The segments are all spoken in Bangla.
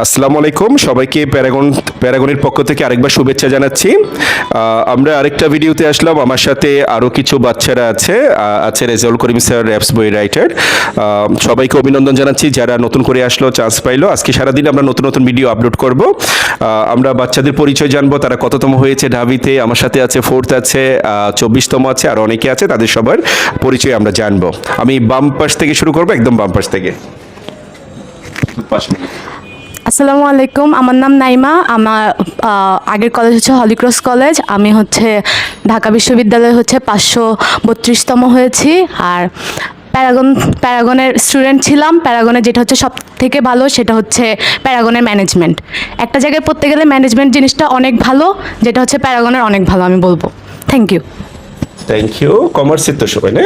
আসসালামু আলাইকুম সবাইকে প্যারাগনের পক্ষ থেকে আরেকবার শুভেচ্ছা জানাচ্ছি। আমরা আরেকটা ভিডিওতে আসলাম। আমার সাথে আরও কিছু বাচ্চারা আছে রেজাউল করিম স্যার, র্যাপস বই রাইটার। সবাইকে অভিনন্দন জানাচ্ছি যারা নতুন করে আসলো, চান্স পাইলো। আজকে সারাদিন আমরা নতুন নতুন ভিডিও আপলোড করব। আমরা বাচ্চাদের পরিচয় জানবো, তারা কততম হয়েছে ঢাবিতে। আমার সাথে আছে 4th আছে, 24তম আছে, আর অনেকে আছে, তাদের সবার পরিচয় আমরা জানবো। আমি বাম পাশ থেকে শুরু করবো, একদম বাম পাশ থেকে। আসসালামু আলাইকুম, আমার নাম নাইমা। আমার আগের কলেজ হচ্ছে হলিক্রস কলেজ। আমি হচ্ছে ঢাকা বিশ্ববিদ্যালয়ে হচ্ছে 532তম হয়েছি। আর প্যারাগনের স্টুডেন্ট ছিলাম। প্যারাগনের যেটা হচ্ছে সব থেকে ভালো সেটা হচ্ছে প্যারাগনের ম্যানেজমেন্ট। একটা জায়গায় পড়তে গেলে ম্যানেজমেন্ট জিনিসটা অনেক ভালো, যেটা হচ্ছে প্যারাগনের অনেক ভালো আমি বলবো। Thank you. কমার্সের তো সবাই না?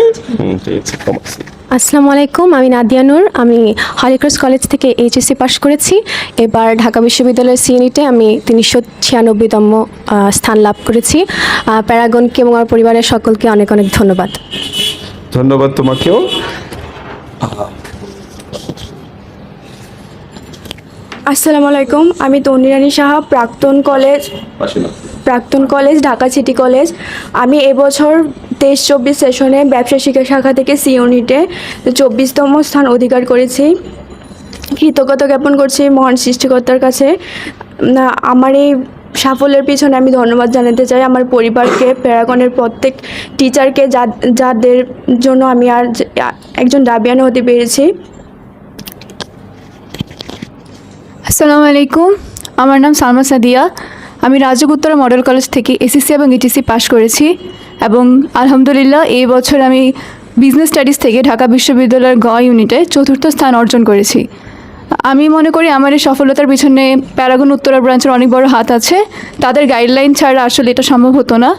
কমার্স। আসসালামু আলাইকুম, আমি নাদিয়া নূর। আমি হলিক্রস কলেজ থেকে এইচএসসি পাশ করেছি। এবার ঢাকা বিশ্ববিদ্যালয়ের সিএনইতে আমি 396তম স্থান লাভ করেছি। প্যারাগনকে এবং আমার পরিবারের সকলকে অনেক অনেক ধন্যবাদ। ধন্যবাদ তোমাকেও। আসসালামু আলাইকুম, আমি তন্নিরানী সাহা, প্রাক্তন কলেজ ঢাকা সিটি কলেজ। আমি এবছর 23-24 সেশনে ব্যবসা শিক্ষা শাখা থেকে সি ইউনিটে 24তম স্থান অধিকার করেছি। কৃতজ্ঞতা জ্ঞাপন করছি মহান সৃষ্টিকর্তার কাছে। আমার এই সাফল্যের পিছনে আমি ধন্যবাদ জানাতে চাই আমার পরিবারকে, প্যারাগনের প্রত্যেক টিচারকে, যাদের জন্য আমি আর একজন ডাবিয়ানা হতে পেরেছি। আসসালামু আলাইকুম, আমার নাম সালমা সাদিয়া। আমি রাজুক উত্তরা মডেল কলেজ থেকে এসএসসি এবং এইচএসসি পাশ করেছি এবং আলহামদুলিল্লাহ এই বছর আমি বিজনেস স্টাডিজ থেকে ঢাকা বিশ্ববিদ্যালয়ের গ ইউনিটে 4র্থ স্থান অর্জন করেছি। আমি মনে করি আমার এই সফলতার পিছনে প্যারাগন উত্তরা ব্রাঞ্চের অনেক বড় হাত আছে। তাদের গাইডলাইন ছাড়া আসলে এটা সম্ভব হতো না।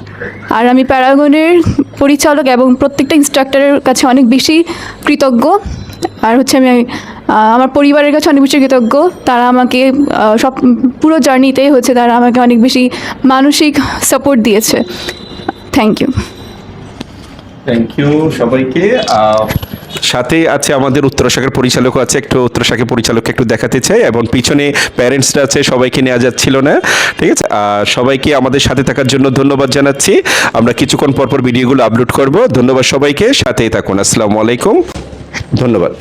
আর আমি প্যারাগনের পরিচালক এবং প্রত্যেকটা ইনস্ট্রাক্টরের কাছে অনেক বেশি কৃতজ্ঞ। আর হচ্ছে আমি আমার পরিবারের কাছে অনেক বেশি কৃতজ্ঞ। তারা আমাকে পুরো জার্নিতেই হচ্ছে তারা আমাকে অনেক বেশি মানসিক সাপোর্ট দিয়েছে। থ্যাংক ইউ সবাইকে। সাথে আছে আমাদের উত্তরা শাখার পরিচালক আছে, একটু উত্তরা শাখার পরিচালককে একটু দেখাতে চাই। এবং পিছনে প্যারেন্টসরা আছে, সবাইকে নেওয়া যাচ্ছিল না, ঠিক আছে। সবাইকে আমাদের সাথে থাকার জন্য ধন্যবাদ জানাচ্ছি। আমরা কিছুক্ষণ পরপর ভিডিওগুলো আপলোড করব। ধন্যবাদ সবাইকে, সাথেই থাকুন। আসসালামু আলাইকুম, ধন্যবাদ।